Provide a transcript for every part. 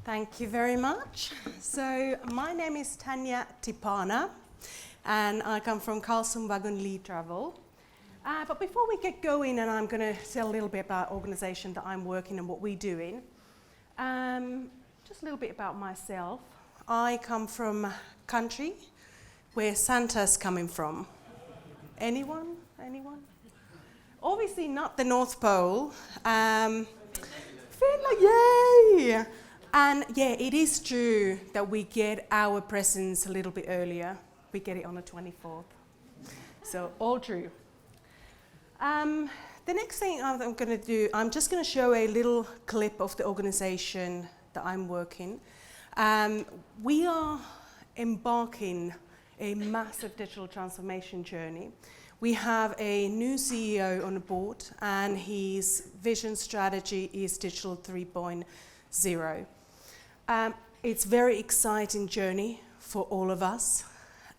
Thank you very much. So my name is Tania Tiippana and I come from Carlson Wagonlit travel. But before we get going, and I'm going to tell a little bit about the organisation that I'm working and what we're doing, just a little bit about myself. I come from a country where Santa's coming from. Anyone? Anyone? Obviously not the North Pole. Finland, yay! And yeah, it is true that we get our presents a little bit earlier. We get it on the 24th. So all true. The next thing I'm going to do, I'm just going to show a little clip of the organisation that I'm working. We are embarking a massive digital transformation journey. We have a new CEO on the board, and his vision strategy is Digital 3.0. It's a very exciting journey for all of us,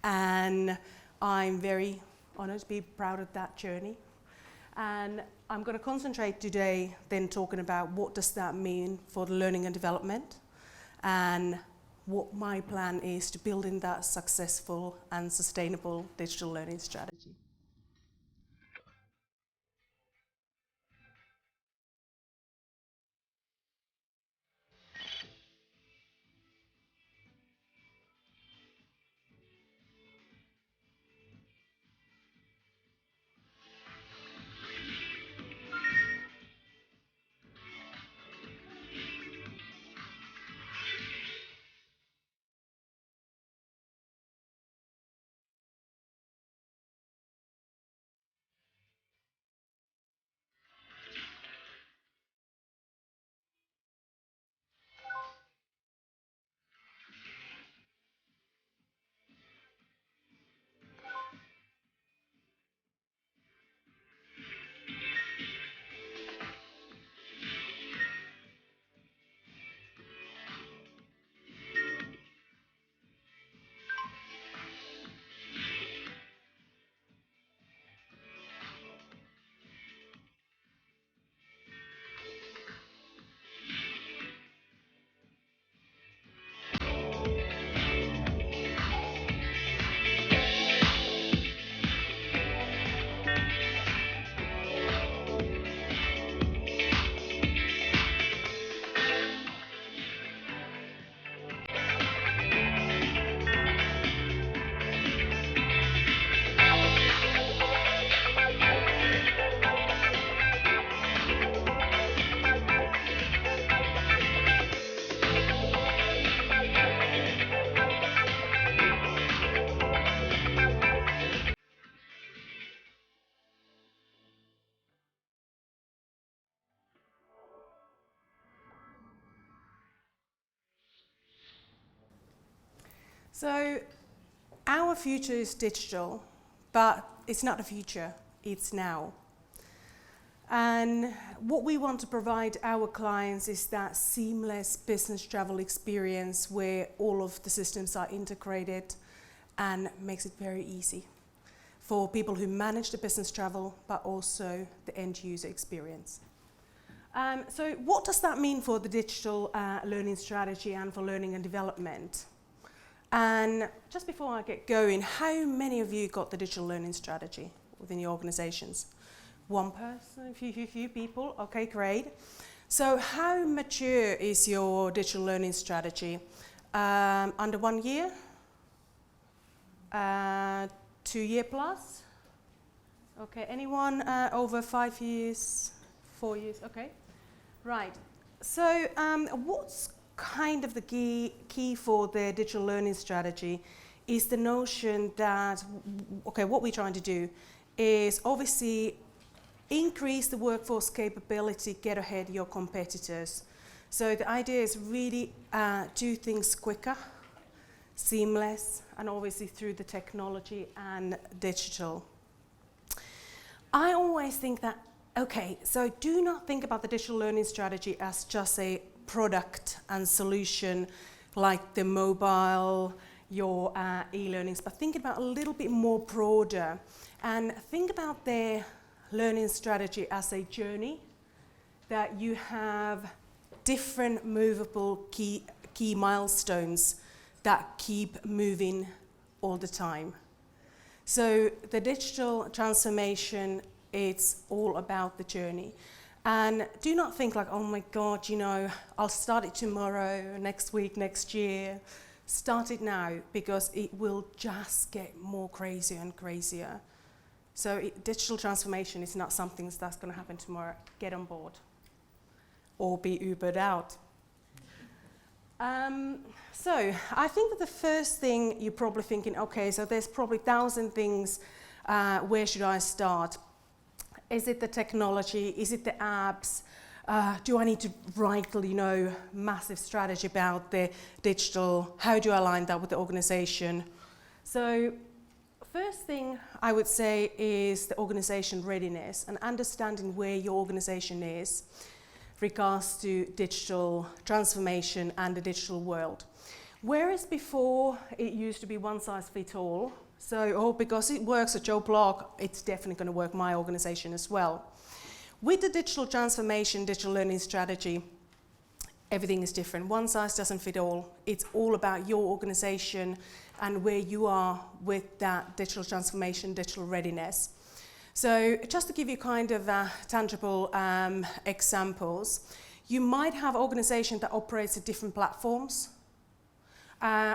and I'm very honoured to be proud of that journey. And I'm going to concentrate today then talking about what does that mean for the learning and development, and what my plan is to building that successful and sustainable digital learning strategy. So our future is digital, but it's not the future, it's now. And what we want to provide our clients is that seamless business travel experience where all of the systems are integrated and makes it very easy for people who manage the business travel, but also the end user experience. So what does that mean for the digital learning strategy and for learning and development? And just before I get going, how many of you got the digital learning strategy within your organizations? One person, few people, okay, great. So how mature is your digital learning strategy? Under 1 year? 2 year plus? Okay, anyone over 5 years, 4 years, okay. Right, so what's kind of the key for the digital learning strategy is the notion that, okay, what we're trying to do is obviously increase the workforce capability, get ahead of your competitors. So the idea is really do things quicker, seamless, and obviously through the technology and digital. I always think that, okay, so do not think about the digital learning strategy as just a product and solution like the mobile, your e-learnings, but think about a little bit more broader and think about their learning strategy as a journey that you have different movable key key milestones that keep moving all the time. So the digital transformation, it's all about the journey. And do not think like, oh my God, you know, I'll start it tomorrow, next week, next year. Start it now, because it will just get more crazier and crazier. So digital transformation is not something that's going to happen tomorrow. Get on board or be Ubered out. So I think that the first thing you're probably thinking, okay, so there's probably 1,000 things, where should I start? Is it the technology? Is it the apps? Do I need to write, you know, massive strategy about the digital? How do I align that with the organization? So first thing I would say is the organization readiness and understanding where your organization is regards to digital transformation and the digital world. Whereas before it used to be one size fits all, so, oh, because it works at Joe Block, it's definitely going to work my organization as well. With the digital transformation, digital learning strategy, everything is different. One size doesn't fit all. It's all about your organization and where you are with that digital transformation, digital readiness. So just to give you kind of tangible examples, you might have an organization that operates at different platforms.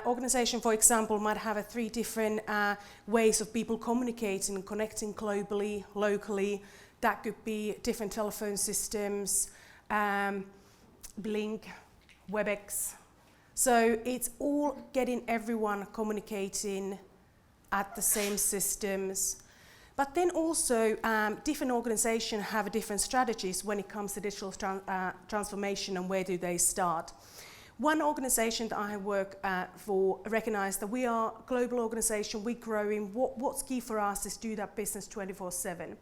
Organization, for example, might have 3 different ways of people communicating and connecting globally, locally. That could be different telephone systems, Blink, WebEx. So it's all getting everyone communicating at the same systems. But then also, different organizations have different strategies when it comes to digital transformation and where do they start. One organization that I work for recognized that we are a global organization, we're growing. What's key for us is do that business 24/7.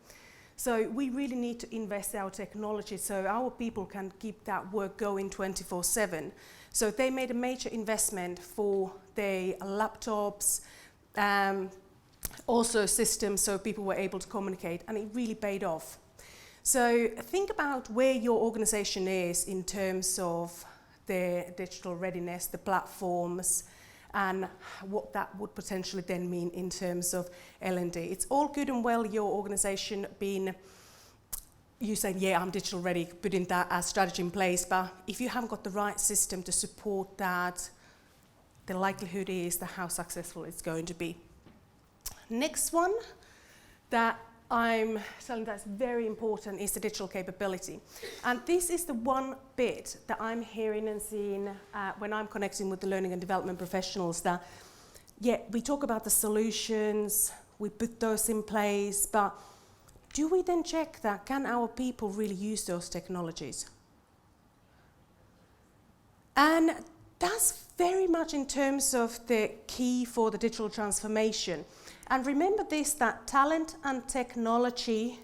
So we really need to invest in our technology so our people can keep that work going 24/7. So they made a major investment for their laptops, also systems so people were able to communicate, and it really paid off. So think about where your organization is in terms of the digital readiness, the platforms, and what that would potentially then mean in terms of L&D. It's all good and well your organization being, you saying, yeah, I'm digital ready, putting that as strategy in place, but if you haven't got the right system to support that, the likelihood is that how successful it's going to be. Next one that I'm telling that's very important is the digital capability. And this is the one bit that I'm hearing and seeing when I'm connecting with the learning and development professionals that, yeah, we talk about the solutions, we put those in place, but do we then check that can our people really use those technologies? And that's very much in terms of the key for the digital transformation. And remember this, that talent and technology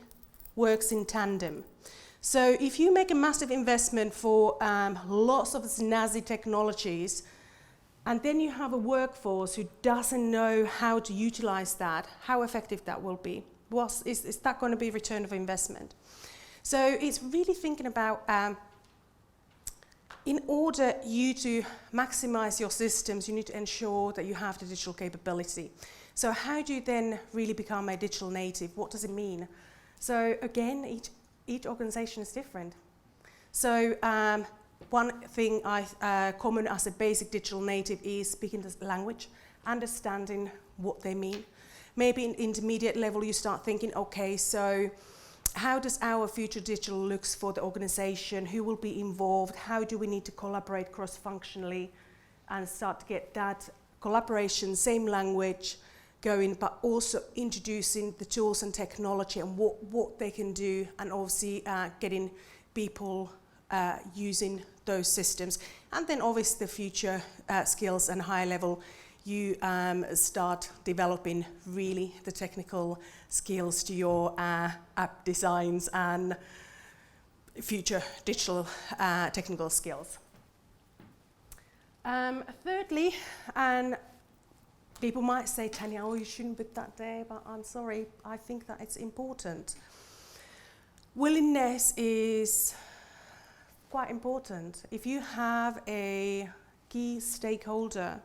works in tandem. So if you make a massive investment for lots of snazzy technologies, and then you have a workforce who doesn't know how to utilize that, how effective that will be. Is that going to be return of investment? So it's really thinking about in order you to maximize your systems, you need to ensure that you have the digital capability. So how do you then really become a digital native? What does it mean? So again, each organization is different. So one thing common as a basic digital native is speaking the language, understanding what they mean. Maybe in intermediate level you start thinking, okay, so how does our future digital looks for the organization? Who will be involved? How do we need to collaborate cross-functionally and start to get that collaboration, same language going, but also introducing the tools and technology and what they can do, and obviously getting people using those systems. And then obviously the future skills and high level, you start developing really the technical skills to your app designs and future digital technical skills. Thirdly, and people might say, Tania, oh, you shouldn't put that there, but I'm sorry, I think that it's important. Willingness is quite important. If you have a key stakeholder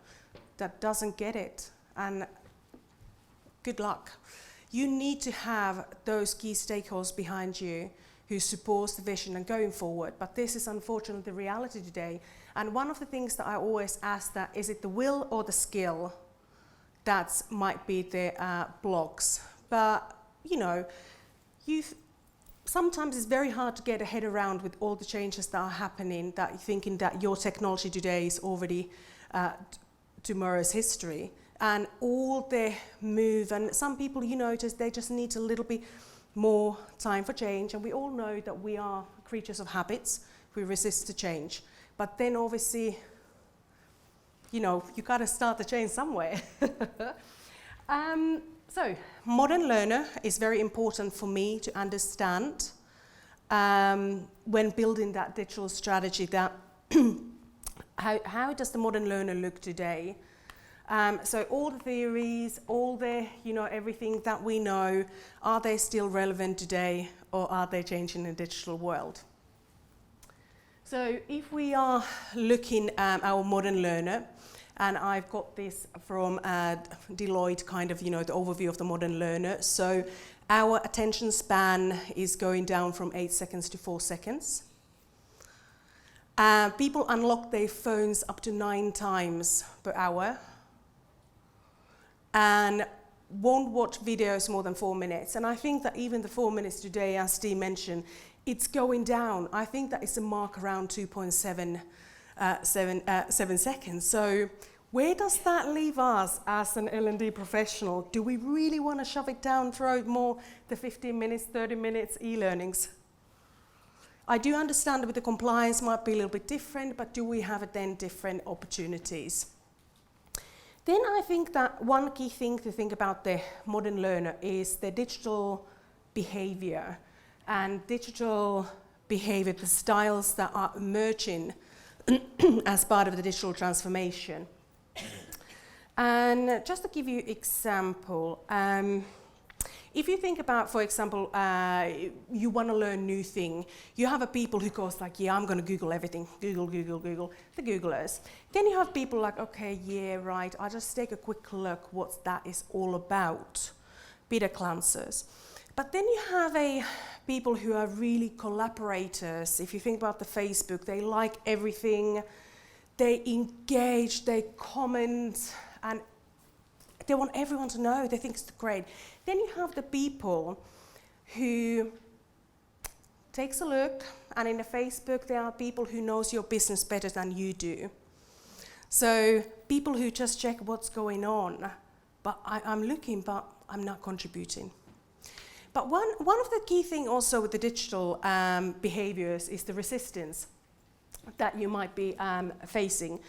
that doesn't get it, and good luck. You need to have those key stakeholders behind you who supports the vision and going forward. But this is unfortunately the reality today. And one of the things that I always ask that, is it the will or the skill that might be the blocks? But, you know, sometimes it's very hard to get a head around with all the changes that are happening, that you're thinking that your technology today is already tomorrow's history. And all the move, and some people, you know, they just need a little bit more time for change. And we all know that we are creatures of habits. We resist the change. But then obviously, you know, you got to start the change somewhere. So, modern learner is very important for me to understand when building that digital strategy, that how does the modern learner look today? So all the theories, all the, you know, everything that we know, are they still relevant today, or are they changing in the digital world? So if we are looking at our modern learner, and I've got this from Deloitte, kind of, you know, the overview of the modern learner. So our attention span is going down from 8 seconds to 4 seconds. People unlock their phones up to 9 times per hour, and won't watch videos more than 4 minutes. And I think that even the 4 minutes today, as Steve mentioned, it's going down. I think that is a mark around 2.7 seconds. So where does that leave us as an L&D professional? Do we really want to shove it down throat more the 15 minutes, 30 minutes e-learnings? I do understand that the compliance might be a little bit different, but do we have then different opportunities? Then I think that one key thing to think about the modern learner is the digital behavior, and digital behavior, the styles that are emerging as part of the digital transformation. And just to give you an example, if you think about, for example, you want to learn new thing, you have a people who goes like, yeah, I'm going to Google everything, Google, the Googlers. Then you have people like, okay, yeah, right, I'll just take a quick look what that is all about, beta cleansers. But then you have people who are really collaborators. If you think about the Facebook, they like everything, they engage, they comment, and they want everyone to know, they think it's great. Then you have the people who takes a look, and in the Facebook there are people who knows your business better than you do. So people who just check what's going on, but I'm looking, but I'm not contributing. But one of the key things also with the digital behaviors is the resistance that you might be facing.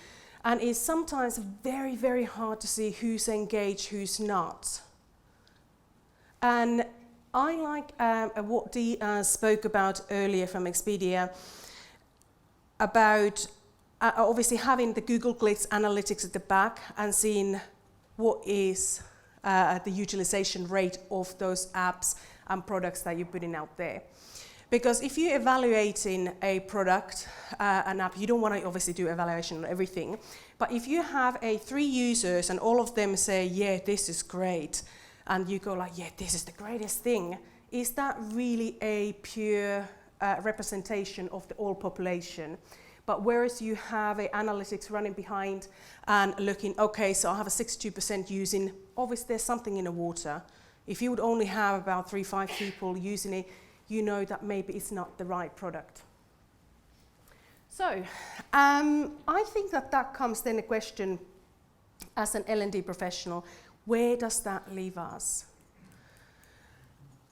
And it's sometimes very, very hard to see who's engaged, who's not. And I like what Dee spoke about earlier from Expedia about obviously having the Google Glitz analytics at the back and seeing what is the utilization rate of those apps and products that you're putting out there. Because if you're evaluating a product, an app, you don't want to obviously do evaluation on everything. But if you have 3 users and all of them say, yeah, this is great, and you go like, yeah, this is the greatest thing, is that really a pure representation of the whole population? But whereas you have analytics running behind and looking, okay, so I have a 62% using, obviously there's something in the water. If you would only have about 3-5 people using it, you know that maybe it's not the right product. So, I think that comes then a question as an L&D professional, where does that leave us?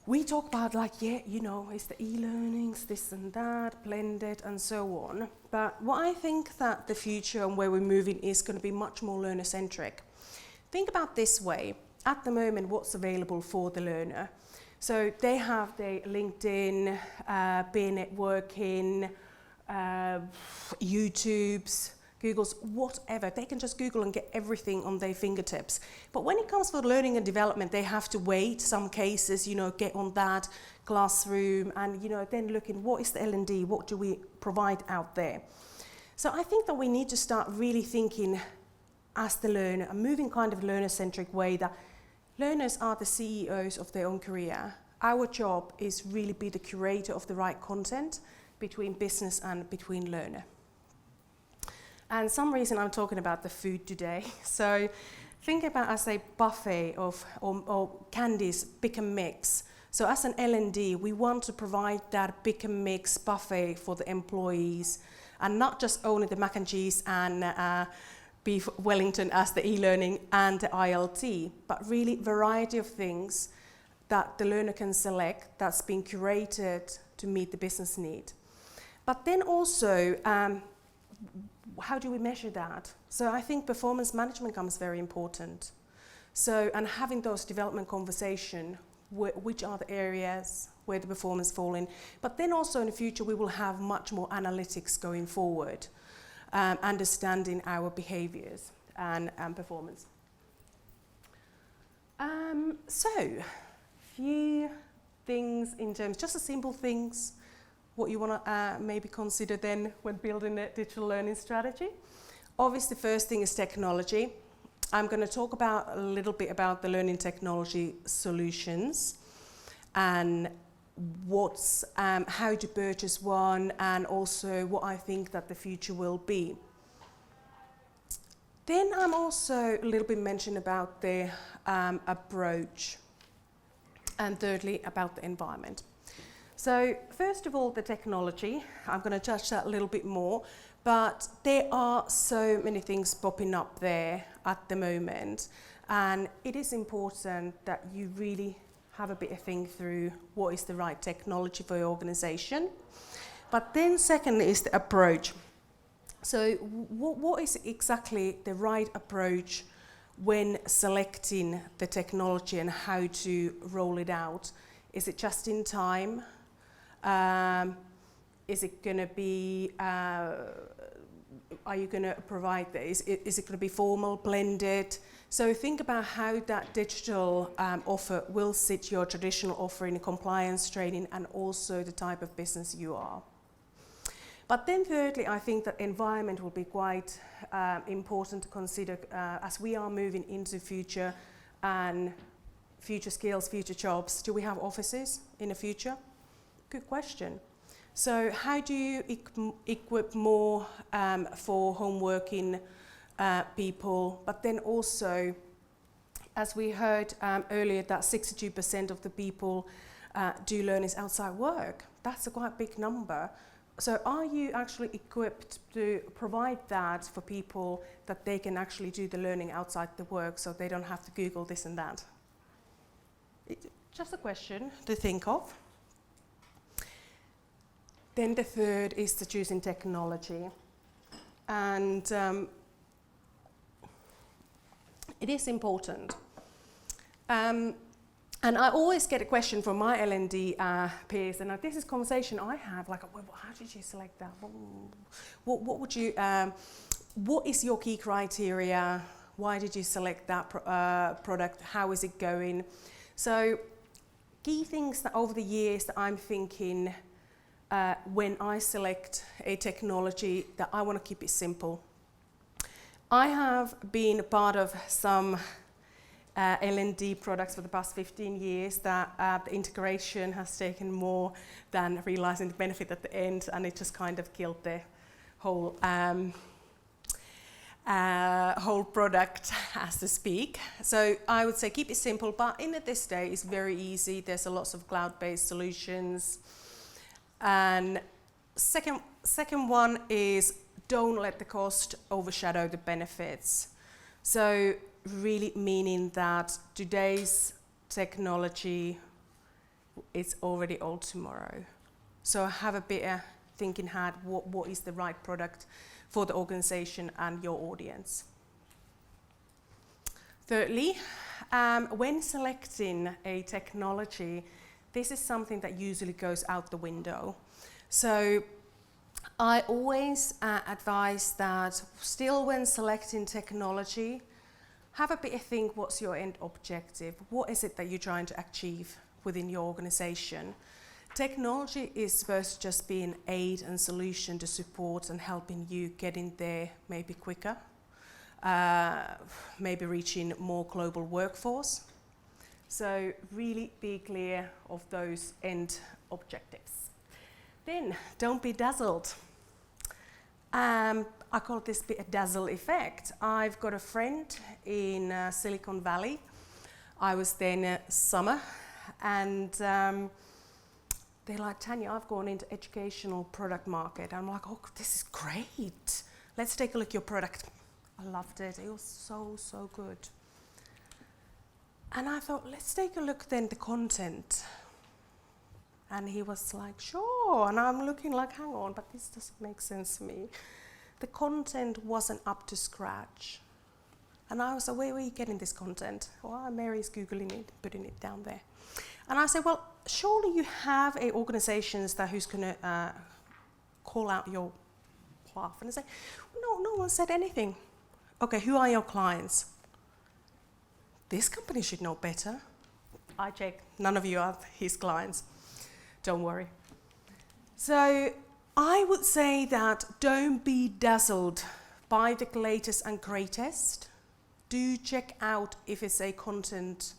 We talk about like, yeah, you know, it's the e-learnings, this and that, blended and so on. But what I think that the future and where we're moving is going to be much more learner-centric. Think about this way. At the moment, what's available for the learner? So they have their LinkedIn, peer networking, YouTubes, Googles, whatever. They can just Google and get everything on their fingertips. But when it comes for learning and development, they have to wait. Some cases, you know, get on that classroom and, you know, then looking what is the L&D, what do we provide out there. So I think that we need to start really thinking as the learner, a moving kind of learner-centric way, that learners are the CEOs of their own career. Our job is really be the curator of the right content between business and between learner. And some reason I'm talking about the food today. So think about as a buffet of or candies, pick and mix. So as an L&D, we want to provide that pick and mix buffet for the employees, and not just only the mac and cheese and beef Wellington as the e-learning and the ILT, but really variety of things that the learner can select that's been curated to meet the business need. But then also, how do we measure that? So I think performance management becomes very important. So, and having those development conversations, which are the areas where the performance fall in. But then also in the future, we will have much more analytics going forward, understanding our behaviors and performance. So, few things in terms, just the simple things, what you want to maybe consider then when building a digital learning strategy. Obviously, the first thing is technology. I'm going to talk about a little bit about the learning technology solutions and what's how to purchase one, and also what I think that the future will be. Then I'm also a little bit mentioned about the approach, and thirdly about the environment. So first of all, the technology, I'm going to touch that a little bit more, but there are so many things popping up there at the moment, and it is important that you really have a bit of think through what is the right technology for your organization. But then secondly is the approach. So what is exactly the right approach when selecting the technology and how to roll it out? Is it just in time? Is it going to be, are you going to provide this? Is it going to be formal, blended? So think about how that digital offer will sit your traditional offer in compliance training and also the type of business you are. But then thirdly, I think that environment will be quite important to consider as we are moving into future and future skills, future jobs. Do we have offices in the future? Good question. So how do you equip more for home working people, but then also, as we heard earlier, that 62% of the people do learnings outside work. That's a quite big number. So are you actually equipped to provide that for people that they can actually do the learning outside the work so they don't have to Google this and that? Just a question to think of. Then the third is the choosing technology. And it is important. And I always get a question from my L&D peers, and this is conversation I have, like, well, how did you select that? What would you, what is your key criteria? Why did you select that product? How is it going? So key things that over the years that I'm thinking when I select a technology, that I want to keep it simple. I have been a part of some L&D products for the past 15 years that the integration has taken more than realizing the benefit at the end, and it just kind of killed the whole whole product, as to speak. So I would say keep it simple, but in this day it's very easy. There's a lots of cloud-based solutions. And second one is don't let the cost overshadow the benefits. So really meaning that today's technology is already old tomorrow. So have a bit of thinking hard, what is the right product for the organization and your audience. Thirdly, when selecting a technology, this is something that usually goes out the window. So I always advise that still when selecting technology, have a bit of think, what's your end objective? What is it that you're trying to achieve within your organization? technology is supposed to just be an aid and solution to support and helping you getting there maybe quicker, maybe reaching more global workforce. So really be clear of those end objectives. Then don't be dazzled. I call this bit a dazzle effect. I've got a friend in Silicon Valley. I was there in summer, and they're like, Tania, I've gone into educational product market. I'm like, oh, this is great. Let's take a look at your product. I loved it. It was so, so good. And I thought, let's take a look then at the content. And he was like, sure. And I'm looking like, hang on, but this doesn't make sense to me. The content wasn't up to scratch. And I was like, where were you getting this content? Well, Mary's Googling it, putting it down there. And I said, well, surely you have organizations who's going to call out your path. And I said, no one said anything. Okay, who are your clients? This company should know better. I checked, none of you are his clients. Don't worry. So I would say that don't be dazzled by the latest and greatest. Do check out if it's a content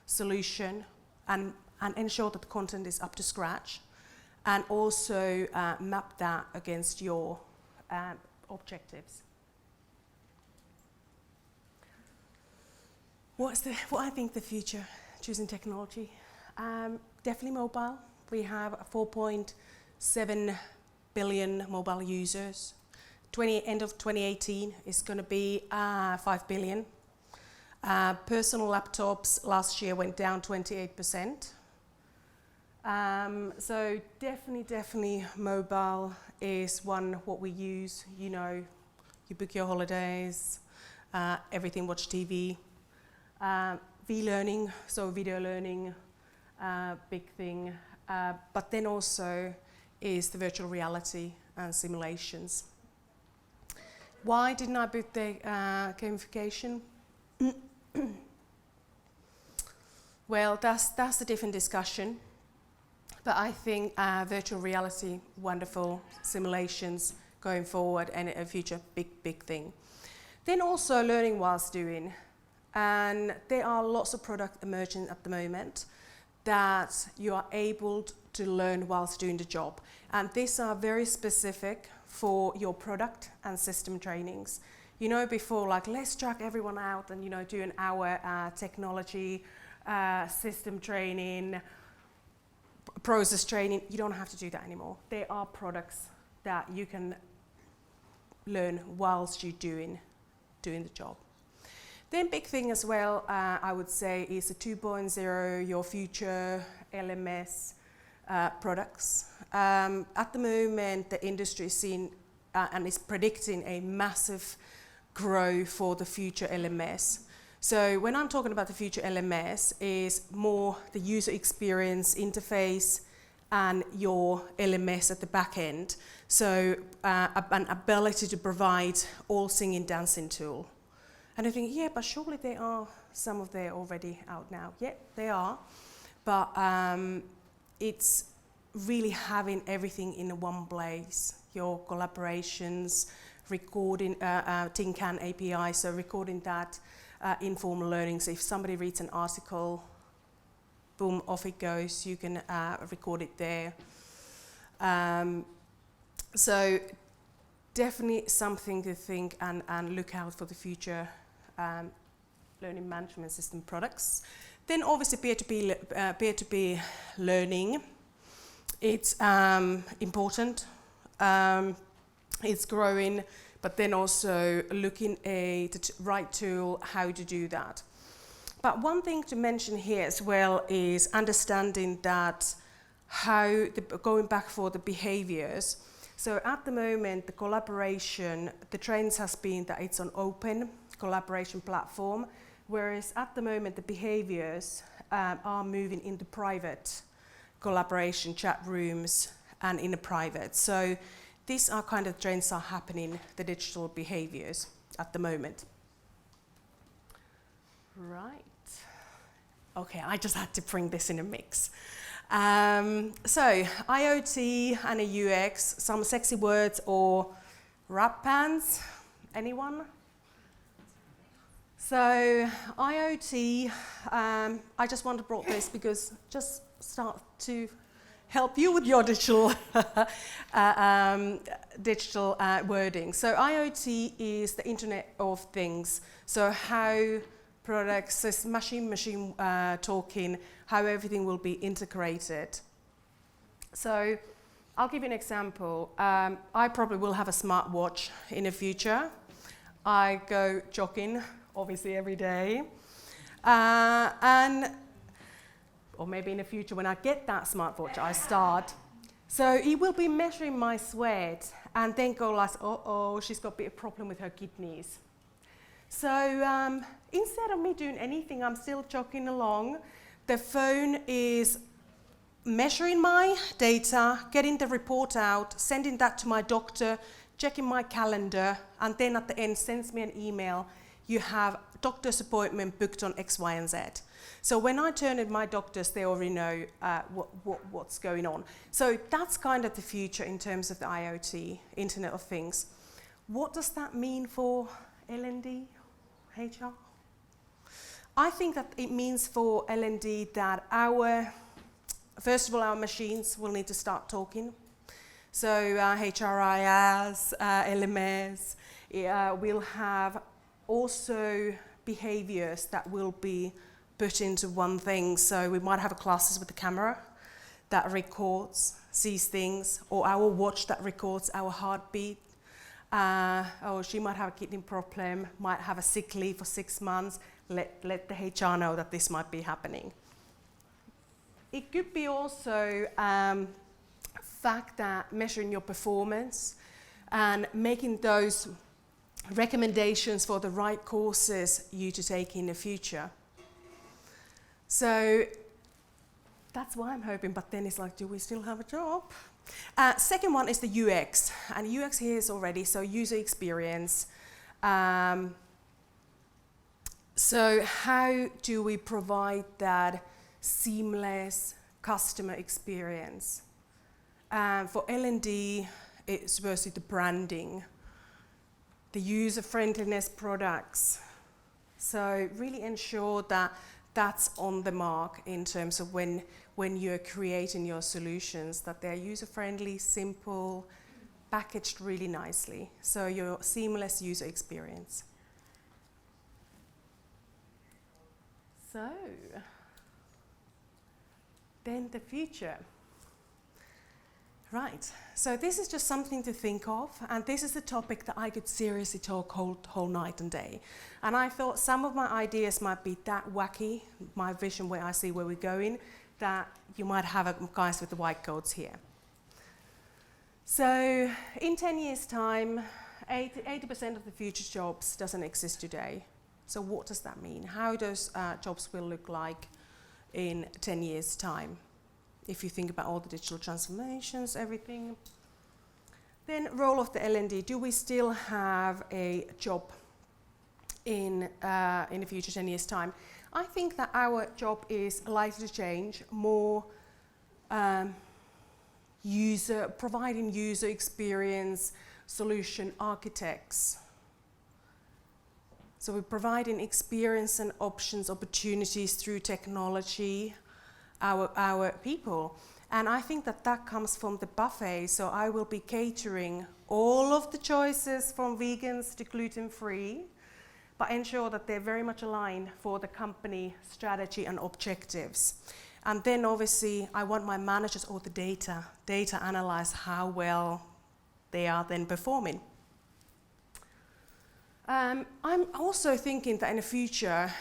solution and ensure that the content is up to scratch, and also map that against your objectives. What I think the future, choosing technology? Definitely mobile. We have 4.7 billion mobile users. End of 2018 is going to be 5 billion. Personal laptops last year went down 28%. So definitely mobile is what we use. You know, you book your holidays, everything, watch TV. V-learning, so video learning, big thing. But then also is the virtual reality and simulations. Why didn't I put the gamification? Well, that's a different discussion. But I think virtual reality, wonderful simulations going forward, and a future big thing. Then also learning whilst doing. And there are lots of products emerging at the moment that you are able to learn whilst doing the job. And these are very specific for your product and system trainings. You know, before, like, let's drag everyone out and, you know, do an hour technology, system training, process training. You don't have to do that anymore. There are products that you can learn whilst you're doing the job. Then big thing as well, I would say, is the 2.0, your future LMS products. At the moment, the industry is seeing and is predicting a massive growth for the future LMS. So when I'm talking about the future LMS, is more the user experience interface and your LMS at the back end. So an ability to provide all singing, dancing tool. And I think, yeah, but surely there are some of them already out now. Yeah, they are. But it's really having everything in one place. Your collaborations, recording, Tin Can API, so recording that, informal learning. So if somebody reads an article, boom, off it goes. You can record it there. So definitely something to think and look out for the future learning management system products. Then obviously peer-to-peer learning. It's important. It's growing, but then also looking at the right tool, how to do that. But one thing to mention here as well is understanding that going back for the behaviors. So at the moment, the collaboration, the trends has been that it's an open collaboration platform, whereas at the moment the behaviors are moving into private collaboration chat rooms and in a private. So these are kind of trends are happening, the digital behaviors at the moment. Right. Okay, I just had to bring this in a mix. So IoT and a UX, some sexy words or rap bands, anyone? So IoT, I just want to bring this because just start to help you with your digital wording. So IoT is the Internet of Things. So how products, this machine talking, how everything will be integrated. So I'll give you an example. I probably will have a smartwatch in the future. I go jogging, obviously, every day. Or maybe in the future when I get that smartwatch, I start. So it will be measuring my sweat and then go like, oh, she's got a bit of problem with her kidneys. So instead of me doing anything, I'm still jogging along. The phone is measuring my data, getting the report out, sending that to my doctor, checking my calendar, and then at the end sends me an email. You have doctor's appointment booked on X, Y, and Z. So when I turn to my doctors, they already know what's going on. So that's kind of the future in terms of the IoT, Internet of Things. What does that mean for L&D, HR? I think that it means for L&D that first of all, our machines will need to start talking. So HRIS, LMS, will have also behaviors that will be put into one thing. So we might have classes with the camera that records, sees things, or our watch that records our heartbeat. Or she might have a kidney problem, might have a sick leave for 6 months. Let the HR know that this might be happening. It could be also fact that measuring your performance and making those recommendations for the right courses you to take in the future. So that's why I'm hoping, but then it's like, do we still have a job? Second one is the UX, and UX here is already, so user experience. So how do we provide that seamless customer experience? For L&D, it's versus the branding, the user-friendliness products. So really ensure that that's on the mark in terms of when you're creating your solutions, that they're user-friendly, simple, packaged really nicely. So your seamless user experience. So, then the future. Right, so this is just something to think of, and this is a topic that I could seriously talk whole night and day. And I thought some of my ideas might be that wacky, my vision where I see where we're going, that you might have guys with the white coats here. So in 10 years' time, 80% of the future jobs doesn't exist today. So what does that mean? How those jobs will look like in 10 years' time? If you think about all the digital transformations, everything. Then role of the L&D, do we still have a job in the future 10 years' time? I think that our job is likely to change, more providing user experience, solution architects. So we're providing experience and options, opportunities through technology, our people. And I think that that comes from the buffet. So I will be catering all of the choices from vegans to gluten-free, but ensure that they're very much aligned for the company strategy and objectives. And then obviously I want my managers or the data analyze how well they are then performing. I'm also thinking that in the future,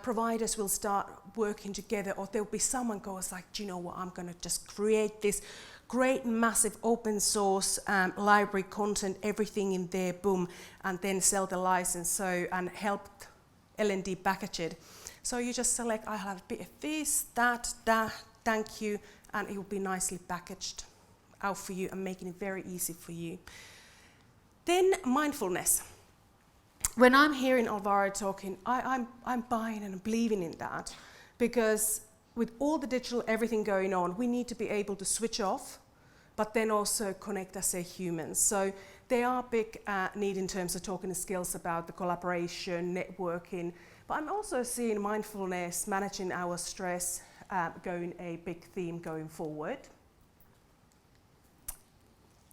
providers will start working together, or there'll be someone goes like, do you know what, I'm going to just create this great, massive open source library content, everything in there, boom, and then sell the license and help L&D package it. So you just select, I have a bit of this, that, thank you, and it will be nicely packaged out for you and making it very easy for you. Then mindfulness. When I'm hearing Alvaro talking, I'm buying and believing in that, because with all the digital everything going on, we need to be able to switch off, but then also connect as a human. So there are big need in terms of talking skills about the collaboration, networking, but I'm also seeing mindfulness, managing our stress, going a big theme going forward.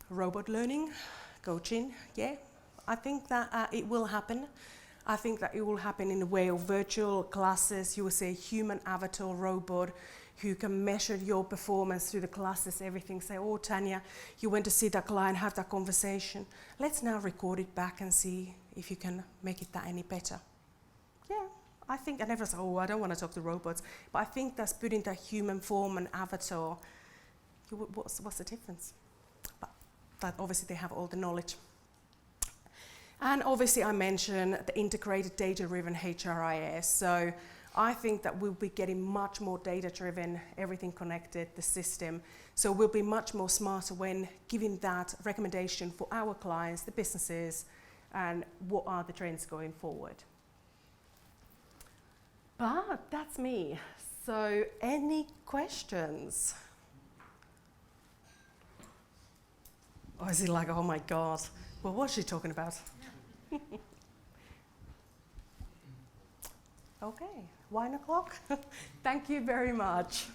Robot learning, coaching, yeah. I think that it will happen. I think that it will happen in the way of virtual classes. You will see a human avatar robot who can measure your performance through the classes, everything. Say, oh, Tania, you went to see that client, have that conversation. Let's now record it back and see if you can make it that any better. Yeah, I think, I never say, oh, I don't want to talk to robots, but I think that's putting that human form and avatar. What's the difference? But obviously they have all the knowledge. And obviously I mentioned the integrated data-driven HRIS. So I think that we'll be getting much more data-driven, everything connected, the system. So we'll be much more smarter when giving that recommendation for our clients, the businesses, and what are the trends going forward. But that's me. So any questions? Or is it like, oh my God, well, what's she talking about? Okay, 1 o'clock. Thank you very much.